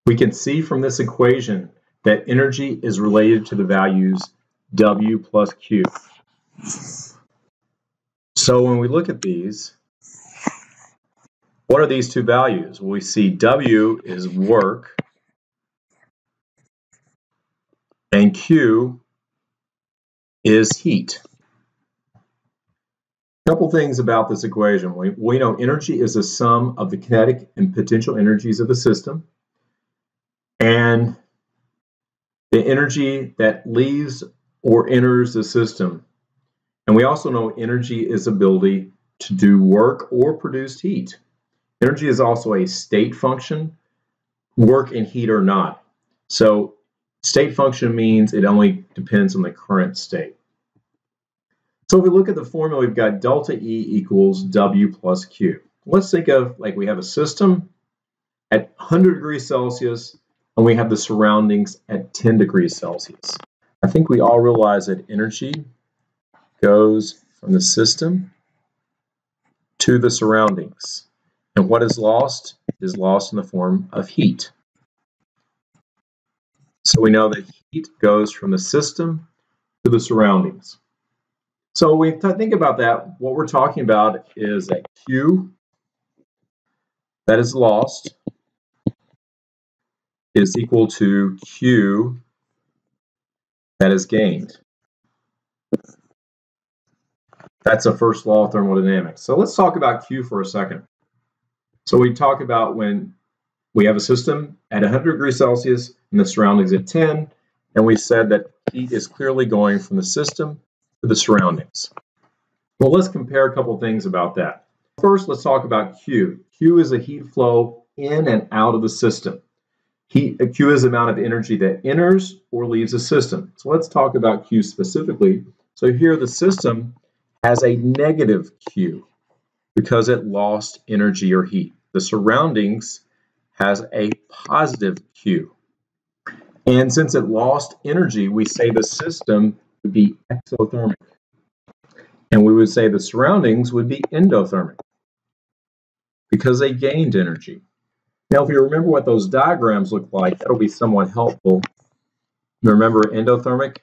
We can see from this equation that energy is related to the values W plus Q. So when we look at these, what are these two values? Well, we see W is work and Q is heat. A couple things about this equation. We know energy is the sum of the kinetic and potential energies of the system, and the energy that leaves or enters the system. And we also know energy is ability to do work or produce heat. Energy is also a state function. Work and heat are not. So state function means it only depends on the current state. So if we look at the formula, we've got delta E equals W plus Q. Let's think of like we have a system at 100 degrees Celsius and we have the surroundings at 10 degrees Celsius. I think we all realize that energy goes from the system to the surroundings. And what is lost in the form of heat. So we know that heat goes from the system to the surroundings. So we think about that. What we're talking about is that Q that is lost is equal to Q that is gained. That's the first law of thermodynamics. So let's talk about Q for a second. So we talk about when we have a system at 100 degrees Celsius and the surroundings at 10, and we said that heat is clearly going from the system to the surroundings. Well, let's compare a couple things about that. First, let's talk about Q. Q is a heat flow in and out of the system. Q is the amount of energy that enters or leaves the system. So let's talk about Q specifically. So here the system has a negative Q because it lost energy or heat. The surroundings has a positive Q. And since it lost energy, we say the system would be exothermic. And we would say the surroundings would be endothermic because they gained energy. Now, if you remember what those diagrams look like, that'll be somewhat helpful. You remember endothermic,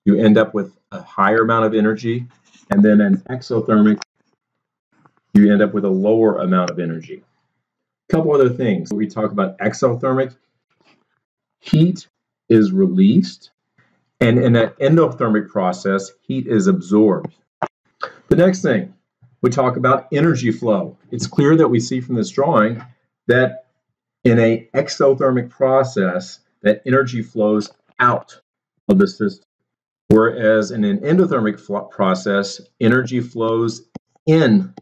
you end up with a higher amount of energy, and then an exothermic, you end up with a lower amount of energy. A couple other things. We talk about exothermic. Heat is released, and in an endothermic process, heat is absorbed. The next thing, we talk about energy flow. It's clear that we see from this drawing that in an exothermic process, that energy flows out of the system. Whereas in an endothermic process, energy flows in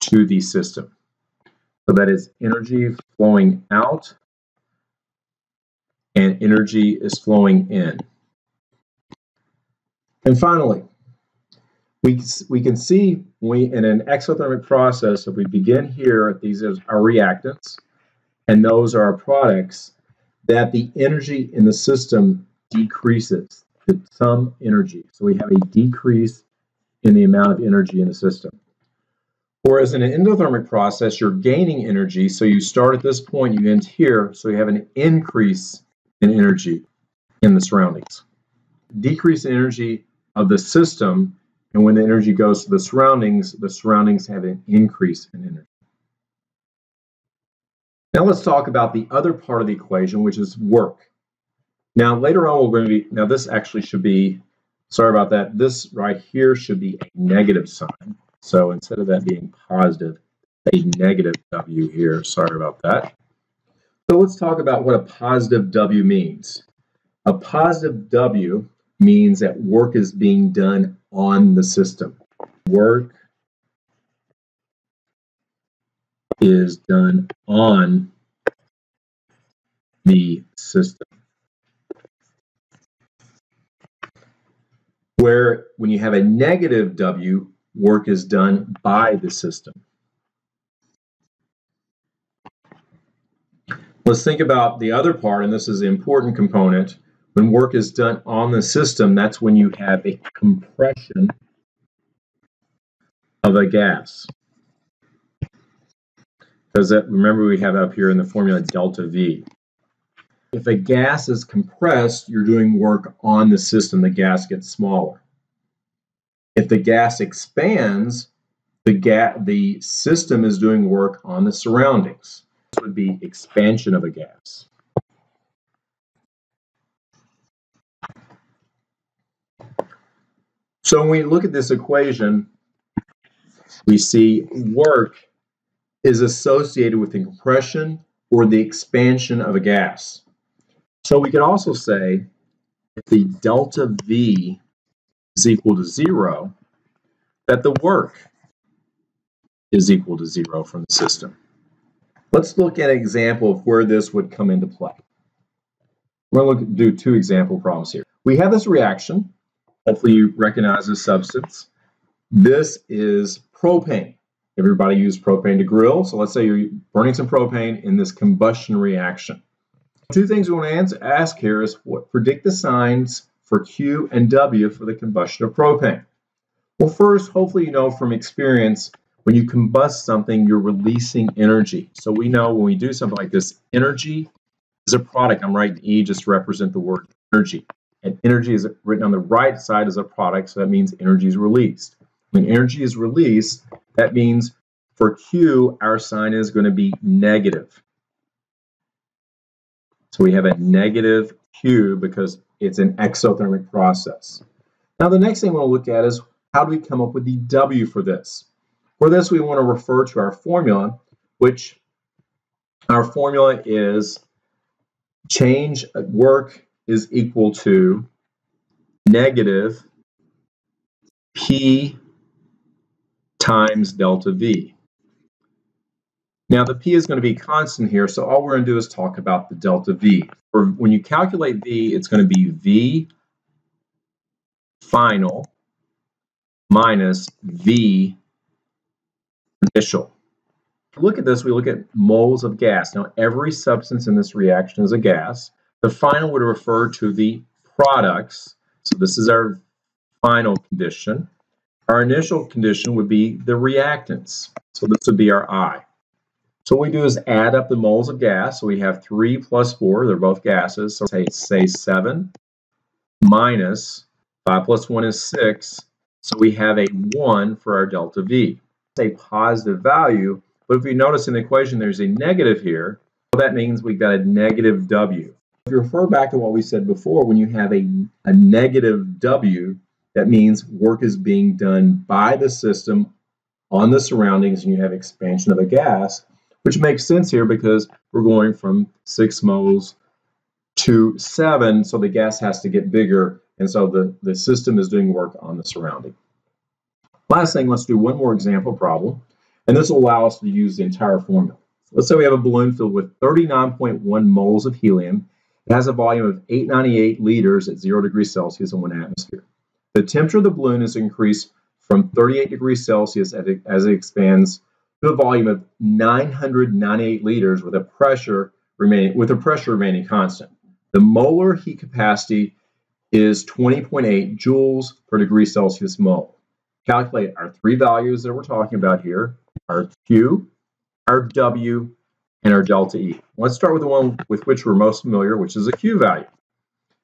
to the system. So that is energy flowing out and energy is flowing in. And finally, we can see in an exothermic process, if we begin here, these are our reactants, and those are our products, that the energy in the system decreases to some energy. So we have a decrease in the amount of energy in the system. Whereas in an endothermic process, you're gaining energy. So you start at this point, you end here. So you have an increase in energy in the surroundings. Decrease in energy of the system, and when the energy goes to the surroundings have an increase in energy. Now let's talk about the other part of the equation, which is work. Now later on we're going to be, now this actually should be, sorry about that, this right here should be a negative sign. So instead of that being positive, a negative W here, sorry about that. So let's talk about what a positive W means. A positive W means that work is being done on the system. Work is done on the system. Where when you have a negative W, work is done by the system. Let's think about the other part, and this is the important component. When work is done on the system, that's when you have a compression of a gas. Because remember we have up here in the formula delta V. If a gas is compressed, you're doing work on the system. The gas gets smaller. If the gas expands, the system is doing work on the surroundings. This would be expansion of a gas. So when we look at this equation, we see work is associated with the compression or the expansion of a gas. So we could also say if the delta V is equal to 0, that the work is equal to 0 from the system. Let's look at an example of where this would come into play. We're going to do two example problems here. We have this reaction. Hopefully you recognize this substance. This is propane. Everybody uses propane to grill. So let's say you're burning some propane in this combustion reaction. Two things we want to ask here is predict the signs for Q and W for the combustion of propane. Well, first, hopefully you know from experience, when you combust something, you're releasing energy. So we know when we do something like this, energy is a product. I'm writing E just to represent the word energy. And energy is written on the right side as a product, so that means energy is released. When energy is released, that means for Q, our sign is going to be negative. So we have a negative Q because it's an exothermic process. Now the next thing we'll look at is how do we come up with the W for this? For this, we want to refer to our formula, which our formula is change work is equal to negative P times delta V. Now the P is going to be constant here, so all we're going to do is talk about the delta V. When you calculate V, it's going to be V final minus V initial. Look at this, we look at moles of gas. Now every substance in this reaction is a gas. The final would refer to the products. So this is our final condition. Our initial condition would be the reactants. So this would be our I. So what we do is add up the moles of gas. So we have 3 plus 4, they're both gases. So say 7 minus 5 plus 1 is 6. So we have a 1 for our delta V. It's a positive value, but if you notice in the equation there's a negative here, well, that means we've got a negative W. If you refer back to what we said before, when you have a negative W, that means work is being done by the system on the surroundings and you have expansion of a gas, which makes sense here because we're going from 6 moles to 7, so the gas has to get bigger, and so the system is doing work on the surrounding. Last thing, let's do one more example problem, and this will allow us to use the entire formula. Let's say we have a balloon filled with 39.1 moles of helium. It has a volume of 898 liters at 0 degrees Celsius in 1 atmosphere. The temperature of the balloon is increased from 38 degrees Celsius as it expands to a volume of 998 liters with a pressure remaining constant. The molar heat capacity is 20.8 joules per degree Celsius mole. Calculate our three values that we're talking about here, our Q, our W, and our delta E. Let's start with the one with which we're most familiar, which is the Q value.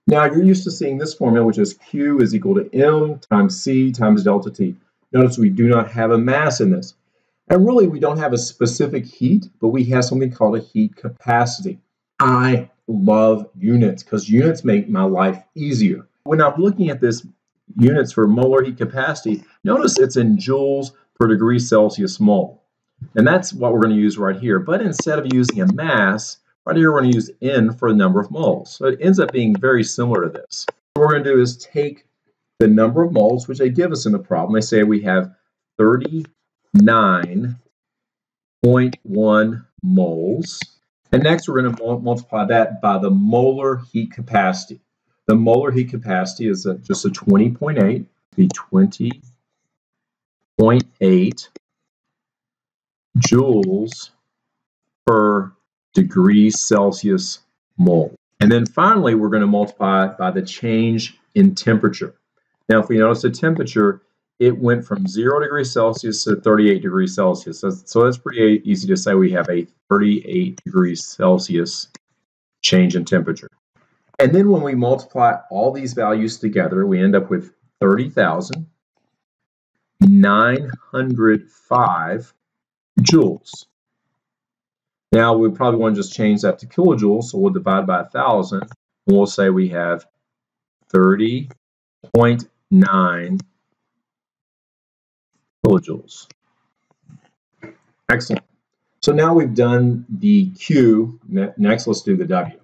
Now you're used to seeing this formula, which is Q is equal to M times C times delta T. Notice we do not have a mass in this. And really we don't have a specific heat, but we have something called a heat capacity. I love units because units make my life easier. When I'm looking at this units for molar heat capacity, notice it's in joules per degree Celsius mole. And that's what we're going to use right here. But instead of using a mass, right here we're going to use N for the number of moles. So it ends up being very similar to this. What we're going to do is take the number of moles, which they give us in the problem. They say we have 39.1 moles. And next we're going to multiply that by the molar heat capacity. The molar heat capacity is just a 20.8, be 20.8 joules per degree Celsius mole. And then finally, we're going to multiply by the change in temperature. Now, if we notice the temperature, it went from 0 degrees Celsius to 38 degrees Celsius. So that's pretty easy to say we have a 38 degrees Celsius change in temperature. And then when we multiply all these values together, we end up with 30,905 joules. Now we probably want to just change that to kilojoules, so we'll divide by 1,000, and we'll say we have 30.9 kilojoules. Excellent. So now we've done the Q. Next, let's do the W.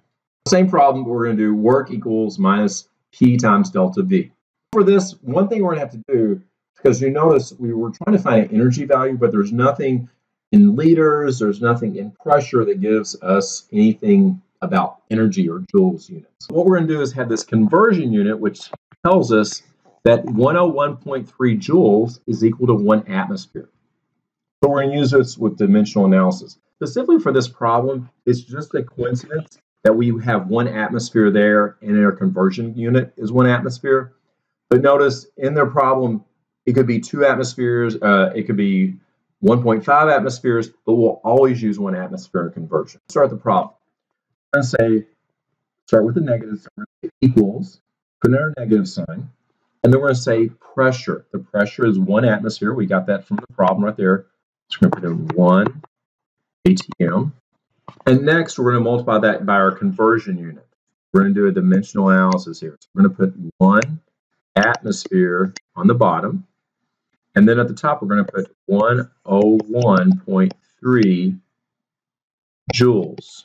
Same problem, but we're going to do work equals minus P times delta V. For this, one thing we're going to have to do, because you notice we were trying to find an energy value, but there's nothing in liters, there's nothing in pressure that gives us anything about energy or joules units. What we're going to do is have this conversion unit, which tells us that 101.3 joules is equal to 1 atmosphere. So we're going to use this with dimensional analysis. Specifically for this problem, it's just a coincidence that we have 1 atmosphere there and our conversion unit is 1 atmosphere. But notice in their problem, it could be 2 atmospheres, it could be 1.5 atmospheres, but we'll always use 1 atmosphere in conversion. Start the problem. I'm going to say, start with the negative, so we're going to say equals, put in our negative sign, and then we're going to say pressure. The pressure is 1 atmosphere. We got that from the problem right there. So we're going to put in 1 atm. And next, we're going to multiply that by our conversion unit. We're going to do a dimensional analysis here. So we're going to put 1 atmosphere on the bottom. And then at the top, we're going to put 101.3 joules.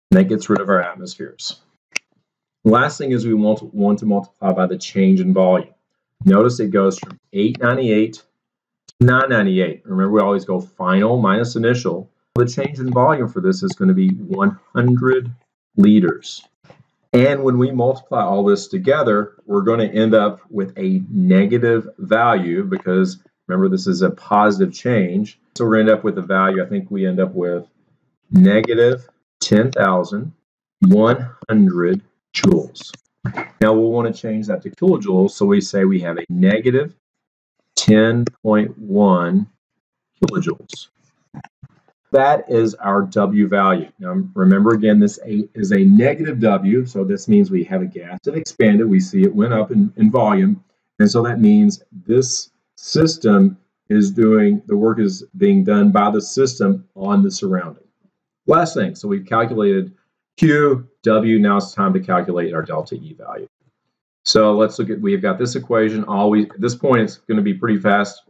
And that gets rid of our atmospheres. The last thing is we want to multiply by the change in volume. Notice it goes from 898 to 998. Remember, we always go final minus initial. The change in volume for this is going to be 100 liters. And when we multiply all this together, we're going to end up with a negative value because, remember, this is a positive change. So we're going to end up with a value, I think we end up with negative 10,100 joules. Now we'll want to change that to kilojoules, so we say we have a negative 10.1 kilojoules. That is our W value. Now remember again, this is a negative W, so this means we have a gas that expanded. We see it went up in volume, and so that means this system is doing, the work is being done by the system on the surrounding. Last thing, so we've calculated Q, W, now it's time to calculate our delta E value. So let's look at, we've got this equation. At this point, it's going to be pretty fast.